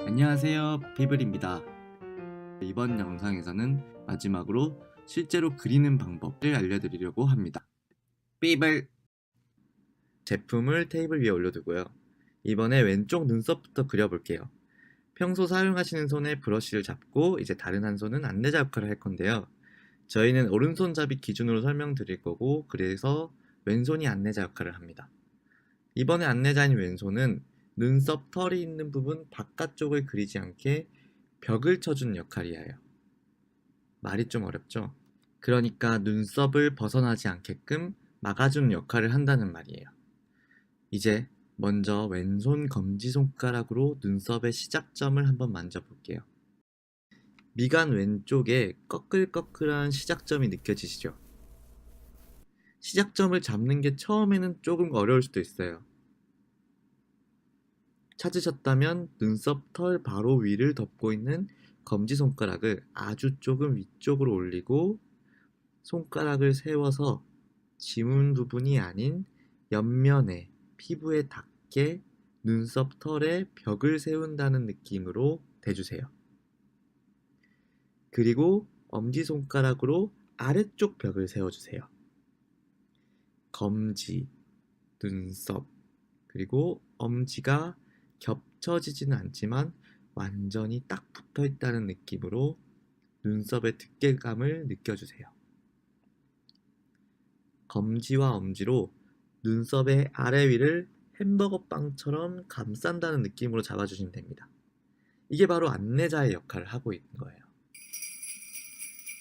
안녕하세요, 피블입니다. 이번 영상에서는 마지막으로 실제로 그리는 방법을 알려드리려고 합니다. 피블! 제품을 테이블 위에 올려두고요. 이번에 왼쪽 눈썹부터 그려볼게요. 평소 사용하시는 손에 브러쉬를 잡고 이제 다른 한 손은 안내자 역할을 할 건데요. 저희는 오른손잡이 기준으로 설명드릴 거고, 그래서 왼손이 안내자 역할을 합니다. 이번에 안내자인 왼손은 눈썹 털이 있는 부분 바깥쪽을 그리지 않게 벽을 쳐준 역할이에요. 말이 좀 어렵죠? 그러니까 눈썹을 벗어나지 않게끔 막아주는 역할을 한다는 말이에요. 이제 먼저 왼손 검지손가락으로 눈썹의 시작점을 한번 만져볼게요. 미간 왼쪽에 꺼끌꺼끌한 시작점이 느껴지시죠? 시작점을 잡는 게 처음에는 조금 어려울 수도 있어요. 찾으셨다면 눈썹 털 바로 위를 덮고 있는 검지손가락을 아주 조금 위쪽으로 올리고 손가락을 세워서 지문 부분이 아닌 옆면에 피부에 닿게 눈썹 털에 벽을 세운다는 느낌으로 대주세요. 그리고 엄지손가락으로 아래쪽 벽을 세워주세요. 검지, 눈썹, 그리고 엄지가 겹쳐지지는 않지만 완전히 딱 붙어 있다는 느낌으로 눈썹의 두께감을 느껴주세요. 검지와 엄지로 눈썹의 아래 위를 햄버거 빵처럼 감싼다는 느낌으로 잡아주시면 됩니다. 이게 바로 안내자의 역할을 하고 있는 거예요.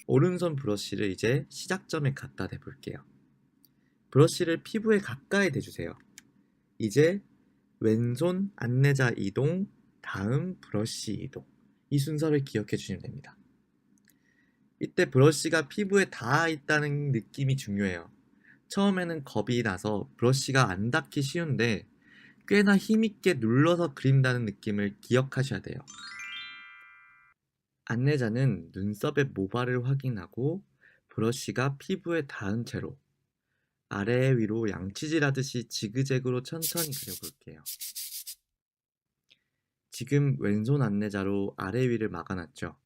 오른손 브러쉬를 이제 시작점에 갖다 대볼게요. 브러쉬를 피부에 가까이 대주세요. 이제 왼손 안내자 이동, 다음 브러쉬 이동. 이 순서를 기억해 주시면 됩니다. 이때 브러쉬가 피부에 닿아 있다는 느낌이 중요해요. 처음에는 겁이 나서 브러쉬가 안 닿기 쉬운데 꽤나 힘있게 눌러서 그린다는 느낌을 기억하셔야 돼요. 안내자는 눈썹의 모발을 확인하고 브러쉬가 피부에 닿은 채로 아래 위로 양치질하듯이 지그재그로 천천히 그려볼게요. 지금 왼손 안내자로 아래 위를 막아놨죠?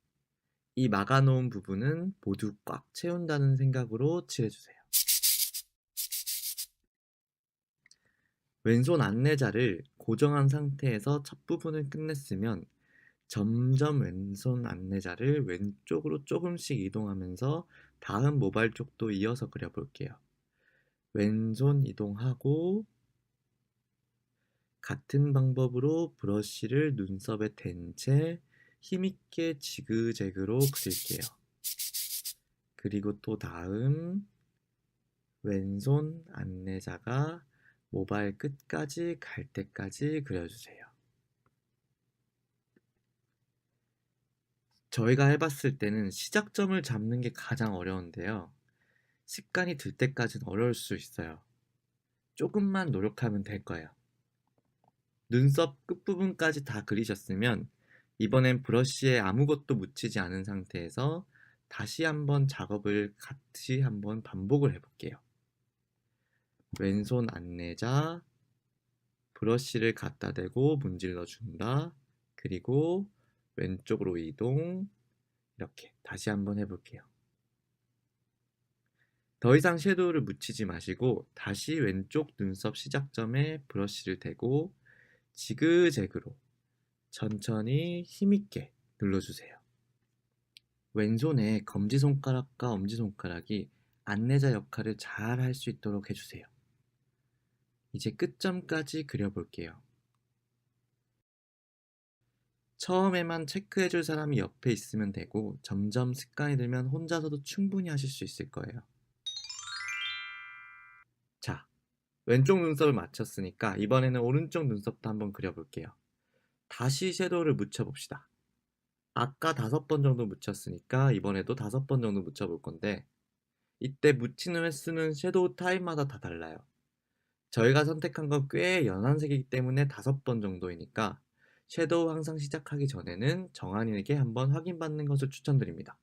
이 막아놓은 부분은 모두 꽉 채운다는 생각으로 칠해주세요. 왼손 안내자를 고정한 상태에서 첫 부분을 끝냈으면 점점 왼손 안내자를 왼쪽으로 조금씩 이동하면서 다음 모발 쪽도 이어서 그려볼게요. 왼손 이동하고 같은 방법으로 브러쉬를 눈썹에 댄 채 힘있게 지그재그로 그릴게요. 그리고 또 다음 왼손 안내자가 모발 끝까지 갈 때까지 그려주세요. 저희가 해봤을 때는 시작점을 잡는 게 가장 어려운데요. 습관이 들 때까지는 어려울 수 있어요. 조금만 노력하면 될 거예요. 눈썹 끝부분까지 다 그리셨으면 이번엔 브러쉬에 아무것도 묻히지 않은 상태에서 다시 한번 작업을 같이 한번 반복을 해볼게요. 왼손 안내자, 브러쉬를 갖다 대고 문질러 준다. 그리고 왼쪽으로 이동. 이렇게 다시 한번 해볼게요. 더 이상 섀도우를 묻히지 마시고 다시 왼쪽 눈썹 시작점에 브러쉬를 대고 지그재그로 천천히 힘있게 눌러주세요. 왼손에 검지손가락과 엄지손가락이 안내자 역할을 잘 할 수 있도록 해주세요. 이제 끝점까지 그려볼게요. 처음에만 체크해줄 사람이 옆에 있으면 되고 점점 습관이 들면 혼자서도 충분히 하실 수 있을 거예요. 자, 왼쪽 눈썹을 마쳤으니까 이번에는 오른쪽 눈썹도 한번 그려볼게요. 다시 섀도우를 묻혀봅시다. 아까 5번 정도 묻혔으니까 이번에도 5번 정도 묻혀볼 건데 이때 묻히는 횟수는 섀도우 타입마다 다 달라요. 저희가 선택한 건 꽤 연한 색이기 때문에 5번 정도이니까 섀도우 항상 시작하기 전에는 정한이에게 한번 확인받는 것을 추천드립니다.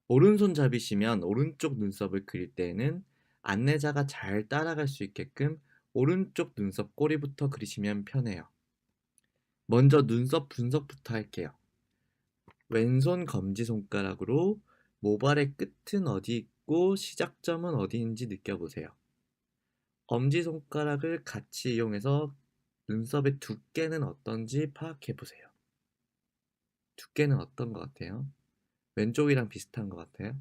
오른손잡이시면 오른쪽 눈썹을 그릴 때에는 안내자가 잘 따라갈 수 있게끔 오른쪽 눈썹 꼬리부터 그리시면 편해요. 먼저 눈썹 분석부터 할게요. 왼손 검지손가락으로 모발의 끝은 어디 있고 시작점은 어디인지 느껴보세요. 엄지손가락을 같이 이용해서 눈썹의 두께는 어떤지 파악해보세요. 두께는 어떤 것 같아요? 왼쪽이랑 비슷한 것 같아요?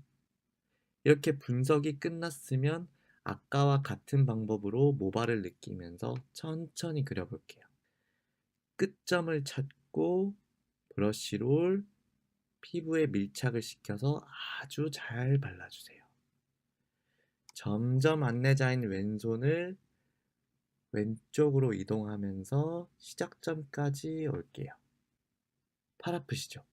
이렇게 분석이 끝났으면 아까와 같은 방법으로 모발을 느끼면서 천천히 그려볼게요. 끝점을 찾고 브러쉬로 피부에 밀착을 시켜서 아주 잘 발라주세요. 점점 안내자인 왼손을 왼쪽으로 이동하면서 시작점까지 올게요. 팔 아프시죠?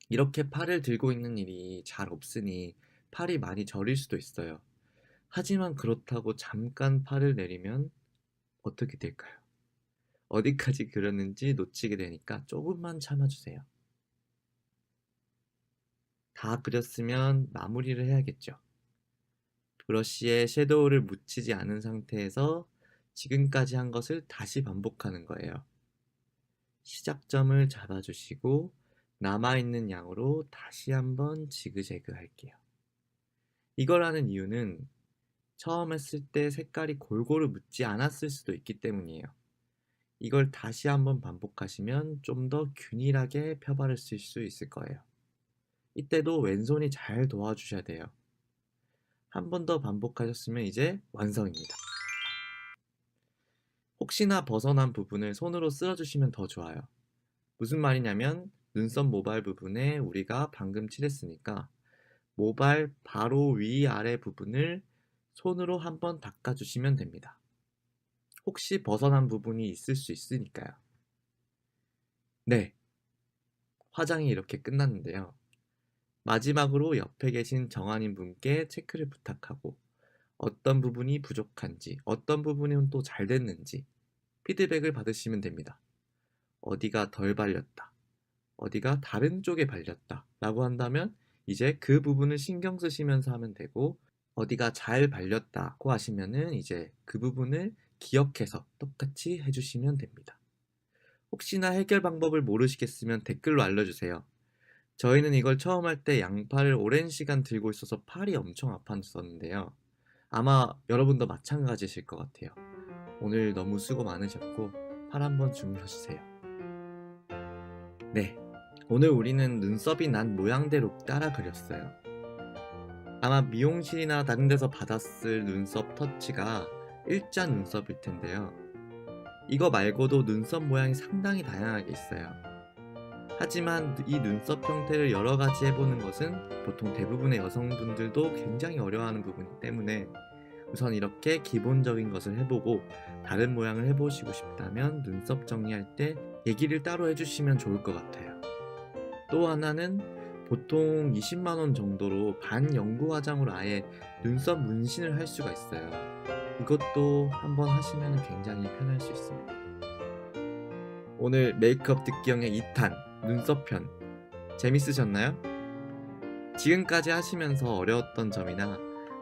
이렇게 팔을 들고 있는 일이 잘 없으니 팔이 많이 저릴 수도 있어요. 하지만 그렇다고 잠깐 팔을 내리면 어떻게 될까요? 어디까지 그렸는지 놓치게 되니까 조금만 참아주세요. 다 그렸으면 마무리를 해야겠죠. 브러쉬에 섀도우를 묻히지 않은 상태에서 지금까지 한 것을 다시 반복하는 거예요. 시작점을 잡아주시고 남아있는 양으로 다시 한번 지그재그 할게요. 이걸 하는 이유는 처음 했을 때 색깔이 골고루 묻지 않았을 수도 있기 때문이에요. 이걸 다시 한번 반복하시면 좀 더 균일하게 펴바를 쓸 수 있을 거예요. 이때도 왼손이 잘 도와주셔야 돼요. 한 번 더 반복하셨으면 이제 완성입니다. 혹시나 벗어난 부분을 손으로 쓸어주시면 더 좋아요. 무슨 말이냐면 눈썹 모발 부분에 우리가 방금 칠했으니까 모발 바로 위아래 부분을 손으로 한번 닦아주시면 됩니다. 혹시 벗어난 부분이 있을 수 있으니까요. 네, 화장이 이렇게 끝났는데요. 마지막으로 옆에 계신 정한인 분께 체크를 부탁하고 어떤 부분이 부족한지, 어떤 부분이 또 잘 됐는지 피드백을 받으시면 됩니다. 어디가 덜 발렸다, 어디가 다른 쪽에 발렸다 라고 한다면 이제 그 부분을 신경 쓰시면서 하면 되고, 어디가 잘 발렸다고 하시면은 이제 그 부분을 기억해서 똑같이 해주시면 됩니다. 혹시나 해결 방법을 모르시겠으면 댓글로 알려주세요. 저희는 이걸 처음 할 때 양팔을 오랜 시간 들고 있어서 팔이 엄청 아팠었는데요. 아마 여러분도 마찬가지실 것 같아요. 오늘 너무 수고 많으셨고 팔 한번 주물러주세요. 네, 오늘 우리는 눈썹이 난 모양대로 따라 그렸어요. 아마 미용실이나 다른 데서 받았을 눈썹 터치가 일자 눈썹일 텐데요. 이거 말고도 눈썹 모양이 상당히 다양하게 있어요. 하지만 이 눈썹 형태를 여러 가지 해보는 것은 보통 대부분의 여성분들도 굉장히 어려워하는 부분이기 때문에 우선 이렇게 기본적인 것을 해보고 다른 모양을 해보시고 싶다면 눈썹 정리할 때 얘기를 따로 해주시면 좋을 것 같아요. 또 하나는 보통 20만원 정도로 반영구 화장으로 아예 눈썹 문신을 할 수가 있어요. 이것도 한번 하시면 굉장히 편할 수 있습니다. 오늘 메이크업 듣기형의 2탄 눈썹 편 재밌으셨나요? 지금까지 하시면서 어려웠던 점이나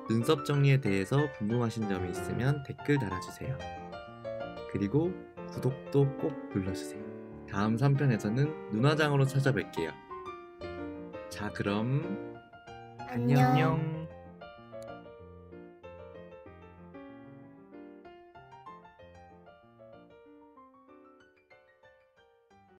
눈썹 정리에 대해서 궁금하신 점이 있으면 댓글 달아주세요. 그리고 구독도 꼭 눌러주세요. 다음 3편에서는 눈화장으로 찾아뵐게요. 자, 그럼 안녕. 안녕.